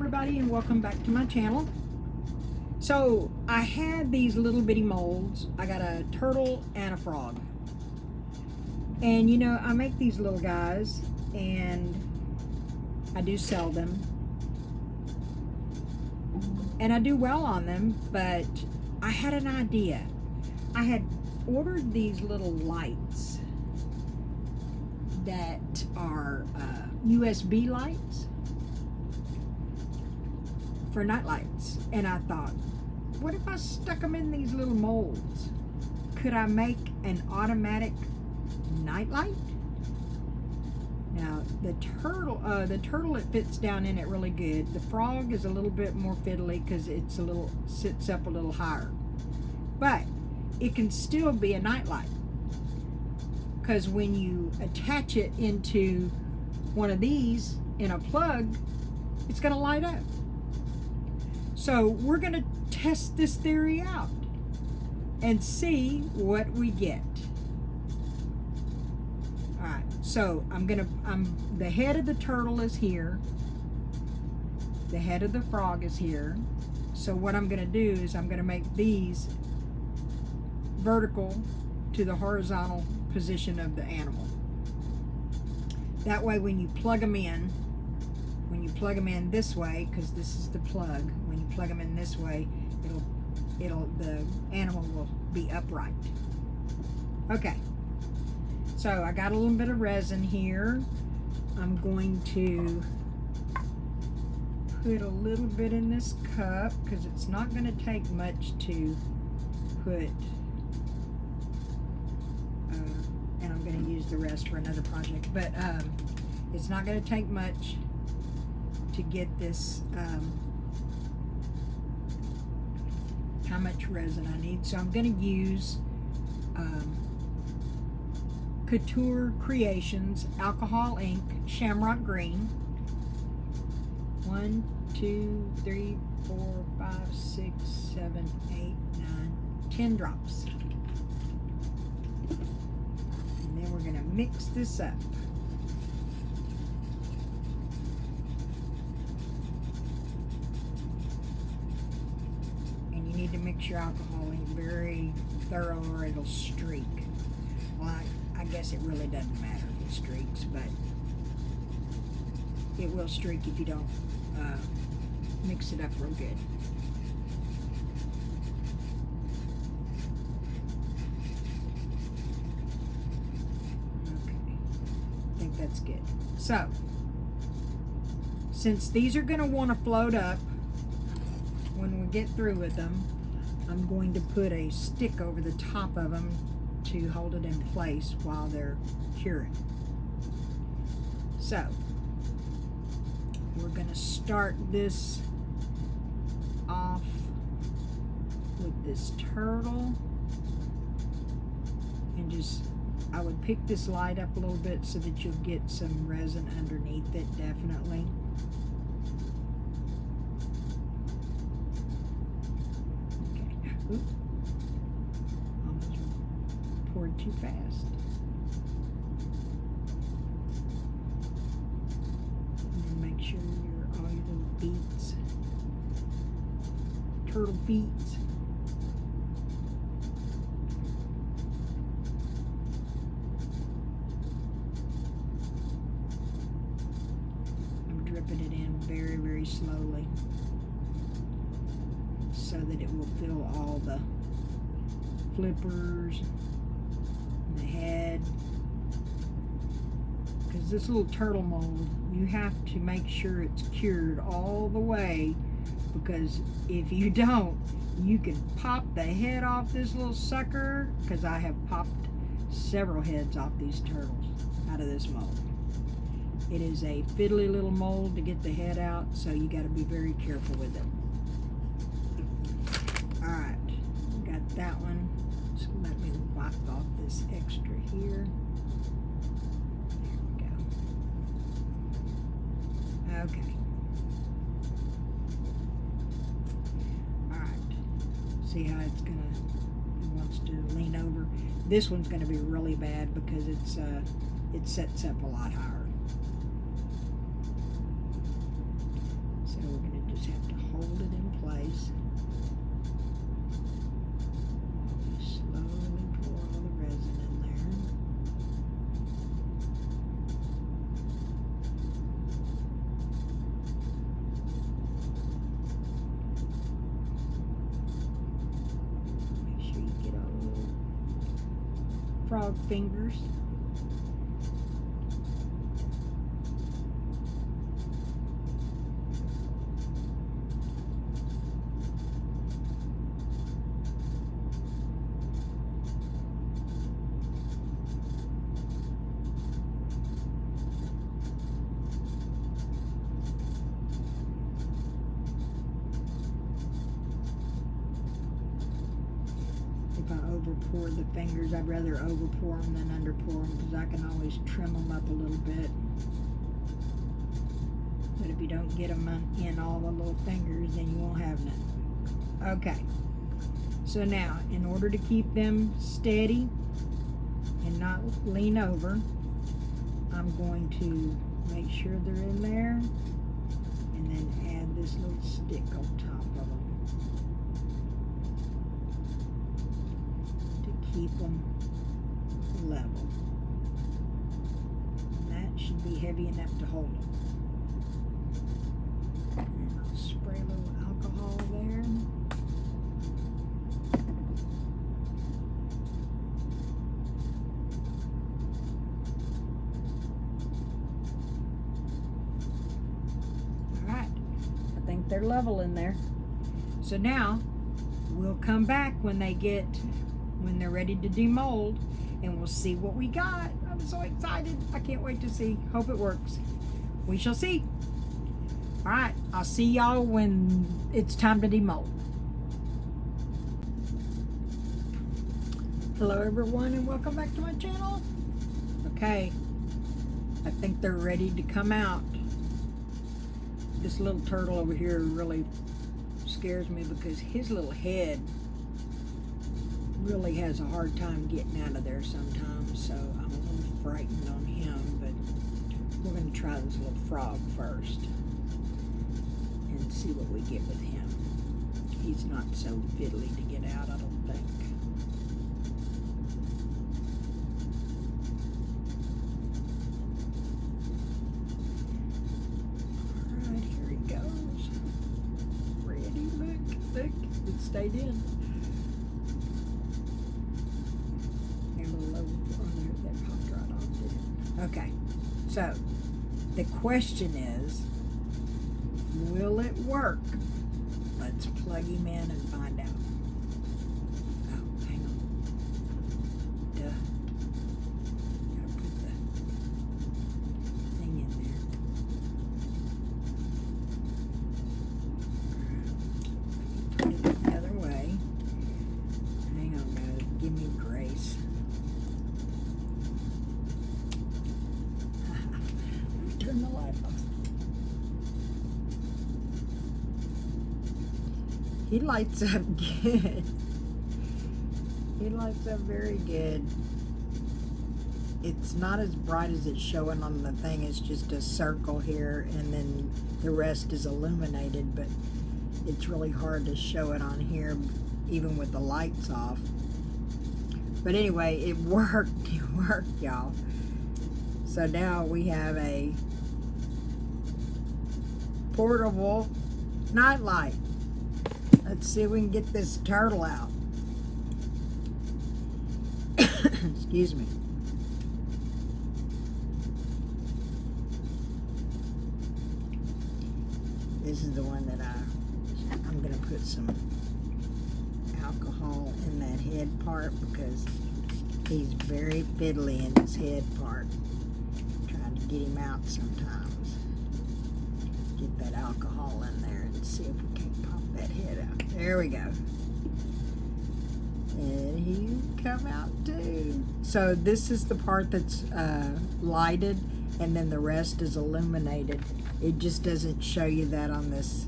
everybody, and welcome back to my channel. So I had these little bitty molds. I got a turtle and a frog, and you know, I make these little guys and I do sell them and I do well on them, but I had an idea. I had ordered these little lights that are USB lights for night lights, and I thought, what if I stuck them in these little molds? Could I make an automatic night light? Now the turtle it fits down in it really good. The frog is a little bit more fiddly because it's sits up a little higher, but it can still be a night light, because when you attach it into one of these in a plug, it's going to light up. So we're going to test this theory out and see what we get. All right, so the head of the turtle is here. The head of the frog is here. So what I'm going to do is I'm going to make these vertical to the horizontal position of the animal. That way when you plug them in, this way, because this is the plug, when you plug them in this way, the animal will be upright. Okay, so I got a little bit of resin here. I'm going to put a little bit in this cup because it's not going to take much to put, and I'm going to use the rest for another project, but it's not going to take much to get this, how much resin I need. So I'm going to use Couture Creations alcohol ink shamrock green. 1, 2, 3, 4, 5, 6, 7, 8, 9, 10 drops. And then we're going to mix this up. And you need to mix your alcohol ink very thorough or it'll streak. Well, I guess it really doesn't matter if it streaks, but it will streak if you don't mix it up real good. Okay, I think that's good. So, since these are going to want to float up when we get through with them, I'm going to put a stick over the top of them to hold it in place while they're curing. So, we're going to start this off with this turtle, and I would pick this light up a little bit so that you'll get some resin underneath it, definitely. Okay, oops, almost poured too fast. Make sure all your little beads, turtle feet. I'm dripping it in very, very slowly so that it will fill all the flippers and the head. Because this little turtle mold, you have to make sure it's cured all the way, because if you don't, you can pop the head off this little sucker, because I have popped several heads off these turtles out of this mold. It is a fiddly little mold to get the head out, so you got to be very careful with it. Alright, got that one. So let me wipe off this extra here. Okay. Alright. See how it wants to lean over. This one's going to be really bad because it sets up a lot higher. So we're going to hedgehog fingers. If I overpour the fingers, I'd rather overpour them than underpour them, because I can always trim them up a little bit. But if you don't get them in all the little fingers, then you won't have none. Okay, so now in order to keep them steady and not lean over, I'm going to make sure they're in there and then add this little stick on top of them to keep them level. And that should be heavy enough to hold them. And I'll spray a little alcohol there. Alright, I think they're level in there. So now we'll come back when they're ready to demold, and we'll see what we got. I'm so excited. I can't wait to see. Hope it works. We shall see. All right, I'll see y'all when it's time to demold. Hello everyone, and welcome back to my channel. Okay, I think they're ready to come out. This little turtle over here really scares me because his little head really has a hard time getting out of there sometimes, so I'm a little frightened on him, but we're going to try this little frog first and see what we get with him. He's not so fiddly to get out, I don't think. Alright, here he goes. Ready, look, it stayed in. Okay, so the question is, will it work? Let's plug him in and find out. Oh, hang on. Duh. Gotta put the thing in there. Put it the other way. Hang on, guys. Give me grace. Turn the light off. He lights up good. He lights up very good. It's not as bright as it's showing on the thing. It's just a circle here, and then the rest is illuminated, but it's really hard to show it on here even with the lights off. But anyway, it worked. It worked, y'all. So now we have a portable nightlight. Let's see if we can get this turtle out. Excuse me. This is the one that I'm going to put some alcohol in that head part because he's very fiddly in his head part. Trying to get him out sometimes. Get that alcohol in there and see if we can't pop that head out. There we go. And he come out too. So this is the part that's lighted, and then the rest is illuminated. It just doesn't show you that on this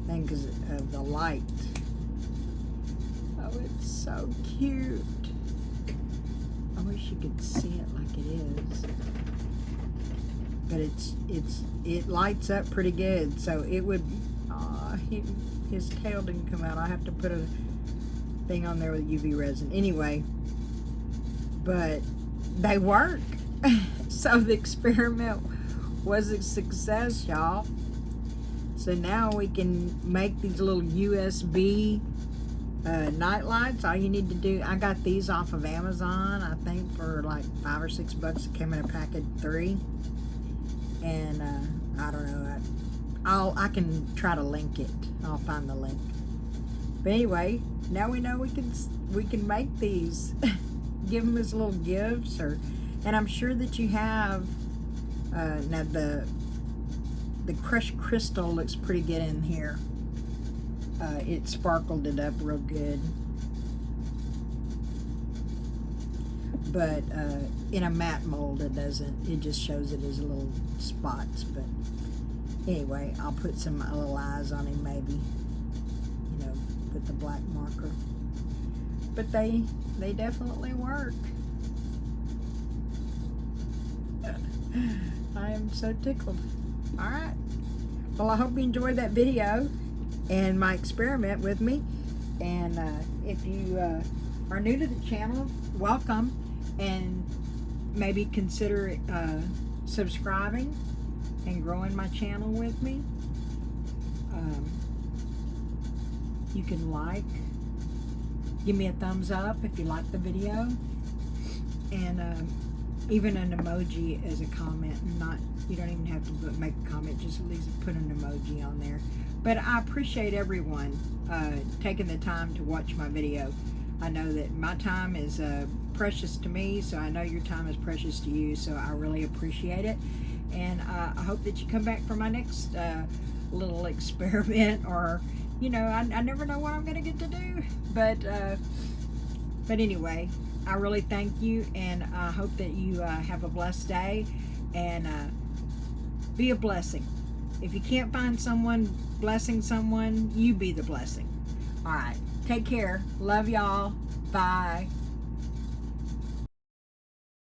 thing because of the light. Oh, it's so cute. I wish you could see it like it is. But it lights up pretty good. So it would, his tail didn't come out. I have to put a thing on there with UV resin. Anyway, but they work. So the experiment was a success, y'all. So now we can make these little USB night lights. All you need to do, I got these off of Amazon, I think for like $5 or $6. It came in a pack of 3, and I don't know, I can try to link it. I'll find the link. But anyway, now we know we can make these. Give them as little gifts, and I'm sure that you have. Now the crushed crystal looks pretty good in here. It sparkled it up real good, but in a matte mold it doesn't. It just shows it as little spots. But anyway, I'll put some little eyes on him, maybe, you know, with the black marker. But they definitely work. I am so tickled. All right. Well, I hope you enjoyed that video and my experiment with me. And if you are new to the channel, welcome, and maybe consider subscribing and growing my channel with me. You can give me a thumbs up if you like the video, and even an emoji as a comment. You don't even have to make a comment, just at least put an emoji on there. But I appreciate everyone taking the time to watch my video. I know that my time is precious to me, so I know your time is precious to you, so I really appreciate it. And I hope that you come back for my next little experiment, or, you know, I never know what I'm going to get to do. But anyway, I really thank you, and I hope that you have a blessed day, and be a blessing. If you can't find someone blessing someone, you be the blessing. All right. Take care. Love y'all. Bye.